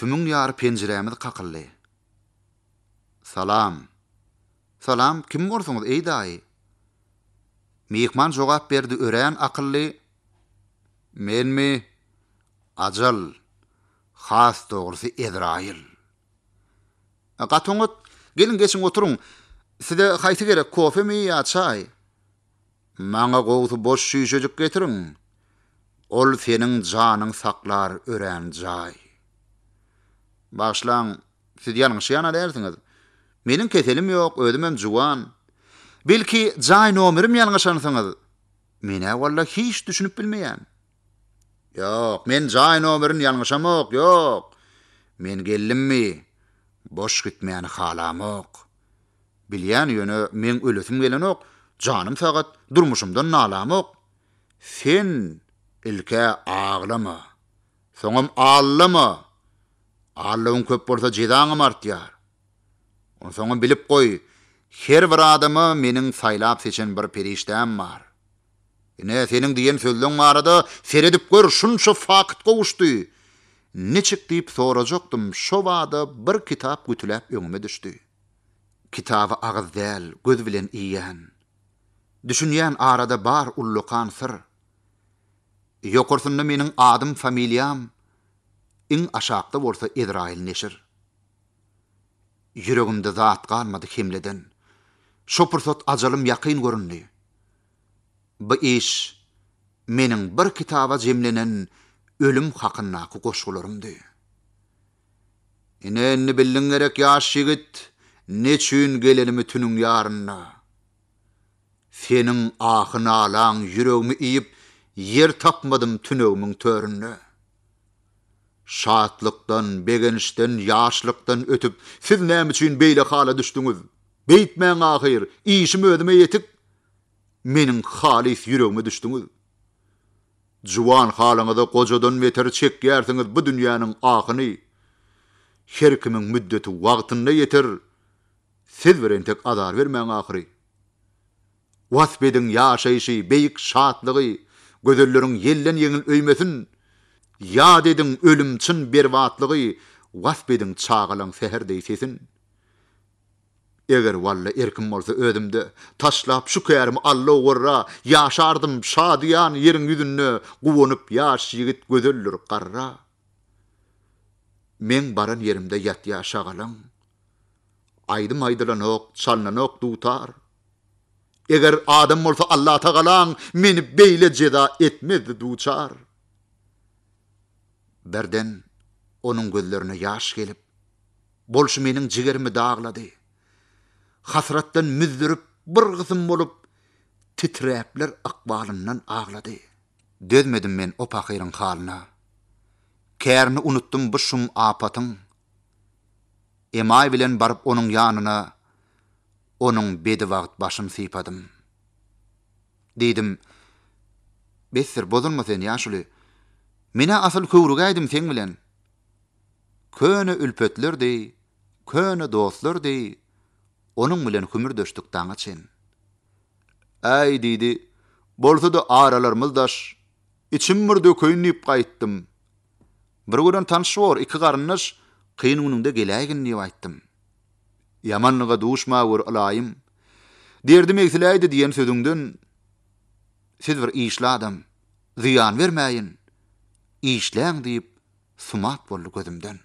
tümüň ýary penjiremiz kakylly. Salam. Salam, kim bolsuňyz ey daýy? Mehman jogap berdi ören akylly. Menmi? Ajal. Has dogrusy Ezrail. Gatoňyt, gelin geçiň oturuň. Size haýsy gerek, kofe mi ýa çay? Maňa gowsy boş şişejik getiriň. Ol seniň janyň saklar ören jay. Başlaň, siz ýalňyşýan dersiňiz. Meniň keselim ýok, özüm juwan. Belki jay nomerim ýalňyşansyňyz. Mene walla hiç düşünüp bilmeýän. Ýok, men jay nomerini ýalňyşamak, ýok. Men gellimmi? Boş gitmeýän halamok. Bilýän ýöne men ölesim gelenok, janym sagat durmuşymdan nalamok. Sen ilke ağlama. Soňam ağlama. Ağlawyň köp bolsa jedaňy artýar. Soňam bilip goý, her bir adamy meniň saýlap seçen bir perişdem bar. Ine seniň diýen sözleň barada seredip gör, şunça fakt gowuşdy. Neçik diýip sorajakdym, şo wada bir kitap gütülep öňüme düşdi. Kitaba agyz däl, göz bilen iýän. Düşünýän arada bar ullukan sır. Ýokursynda meniň adym, familiýam iň aşakda bolsa Ezrail neşir. Yüregimde zat galmady hemleden. Şo pursat ajalym ýakyn göründi. Bu iş meniň bir kitaba jemlenen ölüm hakyna goşgularymdy. Ine bildiň gerek ýaş ýigit, neçün gelenimi tünüň ýaryna. Seniň ahyny alaň yüregimi iýip, yer tapmadym tünegimiň töründe. Şatlykdan, begenişden, ýaşlykdan ötüp, siz näme üçin beýle hala düşdüňiz? Beýtmäň ahyr, işim ödüme ýetip, meniň halis yüregime düşdüňiz. Juwan halaňyzda gojadan meter çekýärsiňiz bu dünýäniň ahyny. Her kimiň müddeti wagtynda ýeter. Siz bilen tek azar bermäň ahyry. Wasbediň ýaşaýşy, beýik şatlygy, gözelleriň yellen ýeňil öýmesin. Ýad ediň ölümçin berbatlygy, wasbediň çağalan seherdeý sesin. Eger walla erkim bolsa özümde taşlap şu kärimi Allah gorra ýaşardym şadyan ýeriň ýüzünde gowunyp ýaş ýigit gözelleri garra. Men baran ýerimde ýat ýaşagalan. Aýdym aýdylanok, çalnanok dutar. Eger adam bolsa Allah tagalan meni beýle jeda etmezdi duçar. Berden onuň gözlerine ýaş gelip, bolşy meniň jigerimi daglady. Hasratdan müzdürüp bir gysym bolup titräpler akbalyndan ağlady. Dözmedim men o pakyryň halyna. Kärini unutdum bu şum apatyň. Emay bilen baryp onuň ýanyna, onuň bedi wagt başym sypadym. Diýdim, "Besir bozulma sen ýaşuly. Mene asıl köwrügaýdym sen bilen. Köne ülpetlerdi, köne dostlardy. Onuň bilen hümür döşdük daňa çen." "Ay" diýdi, "bolsa da aralarymyz daş. İçim bir dököýün diýip gaýtdym. Bir gören tanşýar, iki garyndaş kyn günüňde geläýin diýip aýtdym. Yamanlyga duşma wur alaýym. Derdim egsiläýdi diýen sözüňden. Siz bir işli adam, ziyan vermäýin. İşläň diýip sumat boldy gözümden."